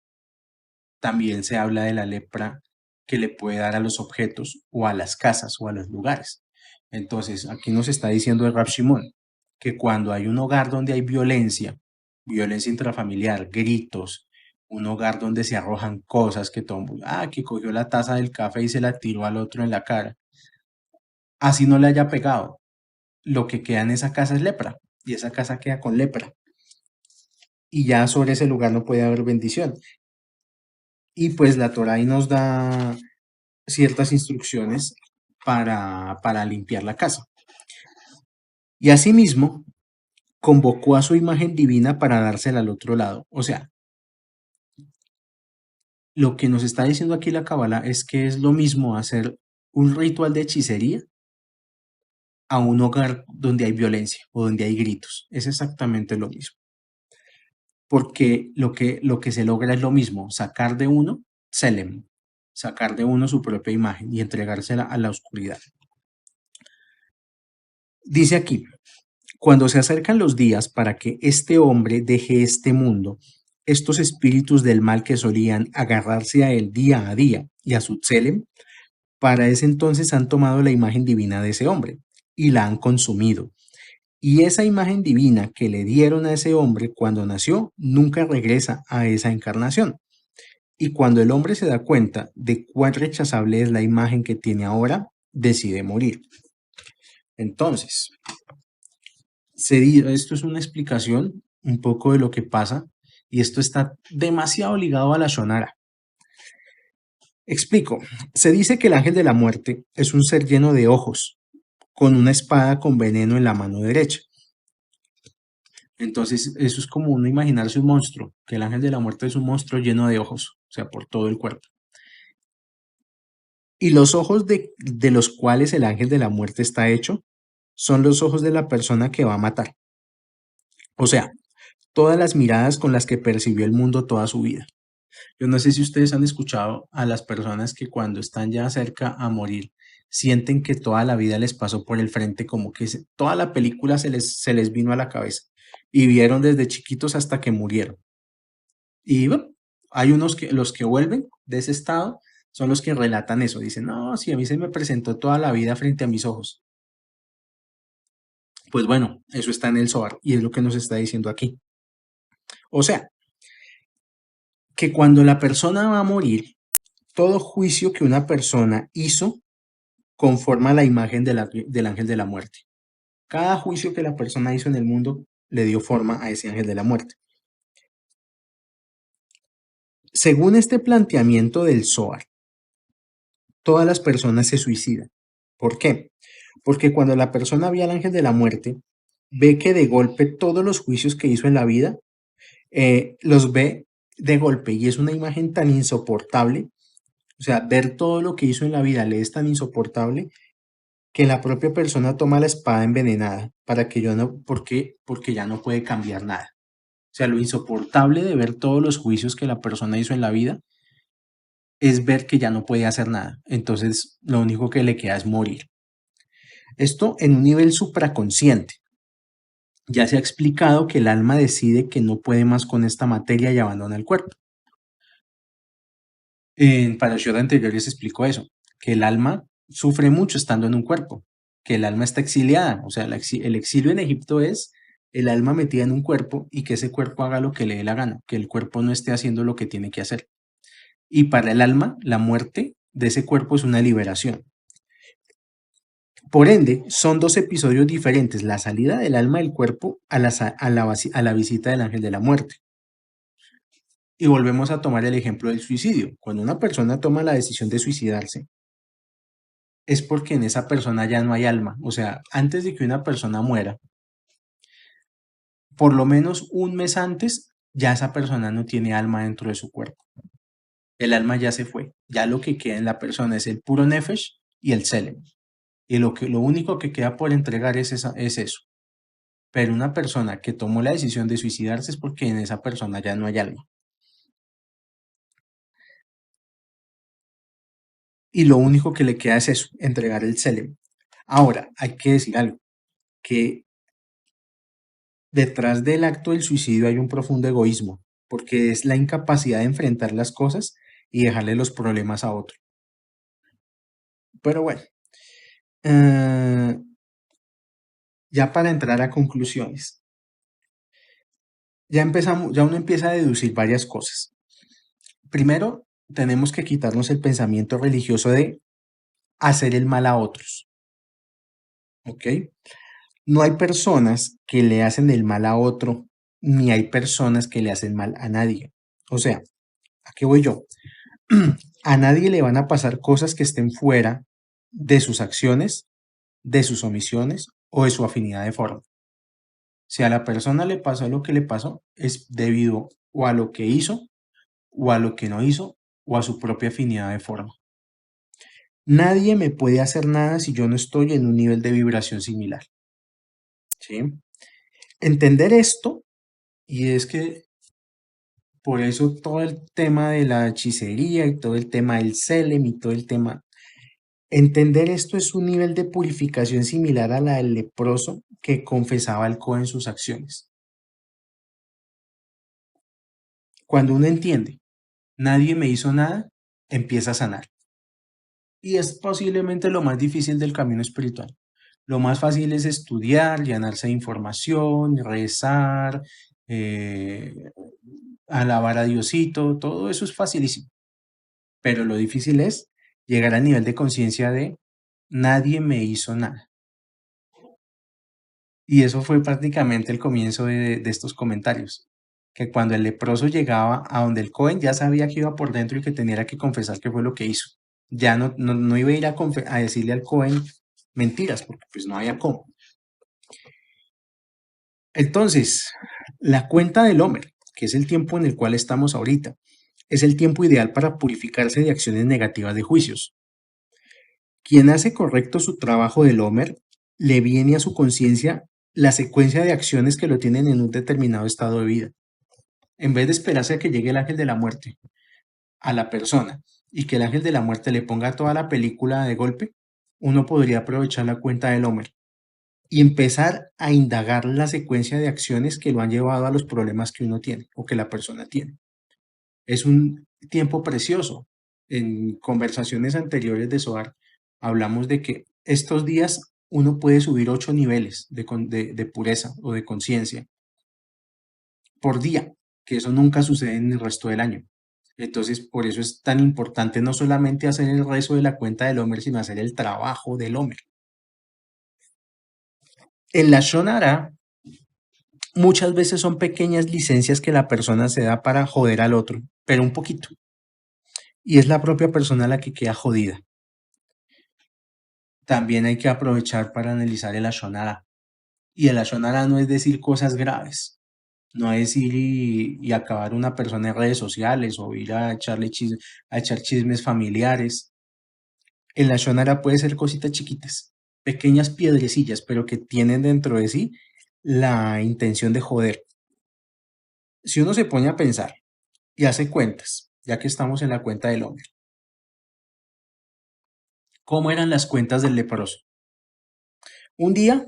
también se habla de la lepra que le puede dar a los objetos o a las casas o a los lugares. Entonces, aquí nos está diciendo el Rab Shimon que cuando hay un hogar donde hay violencia, violencia intrafamiliar, gritos, un hogar donde se arrojan cosas que que cogió la taza del café y se la tiró al otro en la cara, así no le haya pegado, lo que queda en esa casa es lepra y esa casa queda con lepra y ya sobre ese lugar no puede haber bendición. Y pues la Torah ahí nos da ciertas instrucciones para limpiar la casa. Y asimismo, convocó a su imagen divina para dársela al otro lado. O sea, lo que nos está diciendo aquí la Kabbalah es que es lo mismo hacer un ritual de hechicería a un hogar donde hay violencia o donde hay gritos. Es exactamente lo mismo. Porque lo que se logra es lo mismo, sacar de uno, Selem, sacar de uno su propia imagen y entregársela a la oscuridad. Dice aquí, cuando se acercan los días para que este hombre deje este mundo, estos espíritus del mal que solían agarrarse a él día a día y a su Tselem, para ese entonces han tomado la imagen divina de ese hombre y la han consumido. Y esa imagen divina que le dieron a ese hombre cuando nació nunca regresa a esa encarnación. Y cuando el hombre se da cuenta de cuán rechazable es la imagen que tiene ahora, decide morir. Entonces, esto es una explicación un poco de lo que pasa y esto está demasiado ligado a la Shonara. Explico. Se dice que el ángel de la muerte es un ser lleno de ojos, con una espada con veneno en la mano derecha. Entonces, eso es como uno imaginarse un monstruo, que el ángel de la muerte es un monstruo lleno de ojos, o sea, por todo el cuerpo. Y los ojos de los cuales el ángel de la muerte está hecho son los ojos de la persona que va a matar. O sea, todas las miradas con las que percibió el mundo toda su vida. Yo no sé si ustedes han escuchado a las personas que cuando están ya cerca a morir, sienten que toda la vida les pasó por el frente, como que toda la película se les vino a la cabeza y vieron desde chiquitos hasta que murieron. Y bueno, hay los que vuelven de ese estado son los que relatan eso. Dicen, no, si a mí se me presentó toda la vida frente a mis ojos. Pues bueno, eso está en el Zohar y es lo que nos está diciendo aquí. O sea, que cuando la persona va a morir, todo juicio que una persona hizo conforma la imagen del ángel de la muerte. Cada juicio que la persona hizo en el mundo le dio forma a ese ángel de la muerte. Según este planteamiento del Zohar, todas las personas se suicidan. ¿Por qué? Porque cuando la persona ve al ángel de la muerte, ve que de golpe todos los juicios que hizo en la vida los ve de golpe y es una imagen tan insoportable. O sea, ver todo lo que hizo en la vida le es tan insoportable que la propia persona toma la espada envenenada para que yo no, ¿por qué? Porque ya no puede cambiar nada. O sea, lo insoportable de ver todos los juicios que la persona hizo en la vida es ver que ya no puede hacer nada. Entonces, lo único que le queda es morir. Esto en un nivel supraconsciente. Ya se ha explicado que el alma decide que no puede más con esta materia y abandona el cuerpo. En Parashot anteriores se explicó eso, que el alma sufre mucho estando en un cuerpo, que el alma está exiliada, o sea, el exilio en Egipto es el alma metida en un cuerpo y que ese cuerpo haga lo que le dé la gana, que el cuerpo no esté haciendo lo que tiene que hacer. Y para el alma, la muerte de ese cuerpo es una liberación. Por ende, son dos episodios diferentes, la salida del alma del cuerpo a la visita del ángel de la muerte. Y volvemos a tomar el ejemplo del suicidio. Cuando una persona toma la decisión de suicidarse, es porque en esa persona ya no hay alma. O sea, antes de que una persona muera, por lo menos un mes antes, ya esa persona no tiene alma dentro de su cuerpo. El alma ya se fue. Ya lo que queda en la persona es el puro nefesh y el selem. Y lo único que queda por entregar es eso. Pero una persona que tomó la decisión de suicidarse es porque en esa persona ya no hay alma. Y lo único que le queda es eso, entregar el selem. Ahora, hay que decir algo, que detrás del acto del suicidio hay un profundo egoísmo, porque es la incapacidad de enfrentar las cosas y dejarle los problemas a otro. Pero bueno, eh, ya para entrar a conclusiones, ya uno empieza a deducir varias cosas. Primero, tenemos que quitarnos el pensamiento religioso de hacer el mal a otros, ¿ok? No hay personas que le hacen el mal a otro, ni hay personas que le hacen mal a nadie. O sea, ¿a qué voy yo? A nadie le van a pasar cosas que estén fuera de sus acciones, de sus omisiones o de su afinidad de forma. Si a la persona le pasó lo que le pasó, es debido o a lo que hizo, o a lo que no hizo, o a su propia afinidad de forma. Nadie me puede hacer nada si yo no estoy en un nivel de vibración similar. ¿Sí? Entender esto, y es que por eso todo el tema de la hechicería y todo el tema del Selem y todo el tema. Entender esto es un nivel de purificación similar a la del leproso que confesaba el Cohen en sus acciones. Cuando uno entiende, nadie me hizo nada, empieza a sanar. Y es posiblemente lo más difícil del camino espiritual. Lo más fácil es estudiar, llenarse de información, rezar, eh, alabar a Diosito, todo eso es facilísimo. Pero lo difícil es llegar al nivel de conciencia de nadie me hizo nada. Y eso fue prácticamente el comienzo de estos comentarios, que cuando el leproso llegaba a donde el Cohen ya sabía que iba por dentro y que tenía que confesar qué fue lo que hizo. Ya no iba a ir a decirle al Cohen mentiras, porque pues no había cómo. Entonces, la cuenta del Homer, que es el tiempo en el cual estamos ahorita, es el tiempo ideal para purificarse de acciones negativas de juicios. Quien hace correcto su trabajo del Homer, le viene a su conciencia la secuencia de acciones que lo tienen en un determinado estado de vida. En vez de esperarse a que llegue el ángel de la muerte a la persona y que el ángel de la muerte le ponga toda la película de golpe, uno podría aprovechar la cuenta del Homer y empezar a indagar la secuencia de acciones que lo han llevado a los problemas que uno tiene o que la persona tiene. Es un tiempo precioso. En conversaciones anteriores de SOAR hablamos de que estos días uno puede subir 8 niveles de pureza o de conciencia por día, que eso nunca sucede en el resto del año. Entonces, por eso es tan importante no solamente hacer el rezo de la cuenta del Homer, sino hacer el trabajo del Homer. En la Shonara, muchas veces son pequeñas licencias que la persona se da para joder al otro, pero un poquito. Y es la propia persona la que queda jodida. También hay que aprovechar para analizar el Ashonara. Y el Ashonara no es decir cosas graves, no es ir y acabar una persona en redes sociales o ir a echar chismes familiares. El Ashonara puede ser cositas chiquitas, pequeñas piedrecillas, pero que tienen dentro de sí la intención de joder. Si uno se pone a pensar y hace cuentas, ya que estamos en la cuenta del hombre, ¿cómo eran las cuentas del leproso? Un día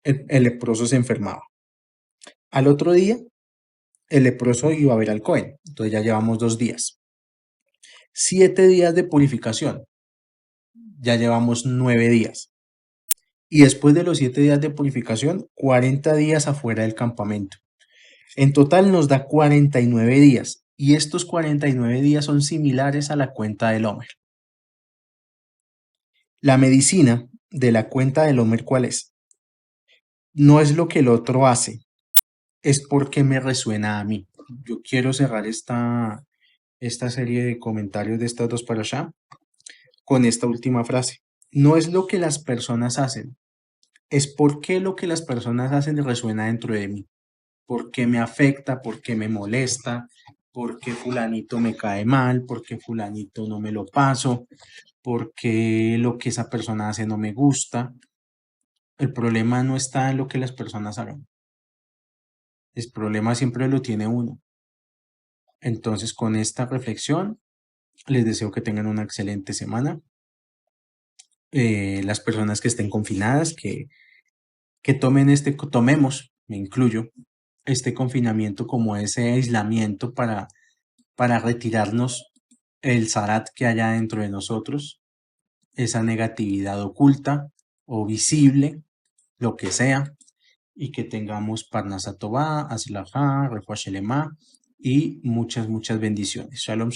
el leproso se enfermaba. Al otro día, el leproso iba a ver al Cohen. Entonces ya llevamos 2 días. 7 días de purificación. Ya llevamos 9 días. Y después de los 7 días de purificación, 40 días afuera del campamento. En total nos da 49 días. Y estos 49 días son similares a la cuenta del Homer. La medicina de la cuenta del Homer, ¿cuál es? No es lo que el otro hace, es porque me resuena a mí. Yo quiero cerrar esta serie de comentarios de estas dos parashá con esta última frase. No es lo que las personas hacen, es porque lo que las personas hacen resuena dentro de mí. Porque me afecta, porque me molesta, porque fulanito me cae mal, porque fulanito no me lo paso, porque lo que esa persona hace no me gusta. El problema no está en lo que las personas hagan. El problema siempre lo tiene uno. Entonces, con esta reflexión, les deseo que tengan una excelente semana. Las personas que estén confinadas, que tomemos, me incluyo, este confinamiento como ese aislamiento para retirarnos el zarat que haya dentro de nosotros, esa negatividad oculta o visible, lo que sea, y que tengamos Parnasa Tová, Aslajá, Refuah Shelema y muchas, muchas bendiciones. Shalom.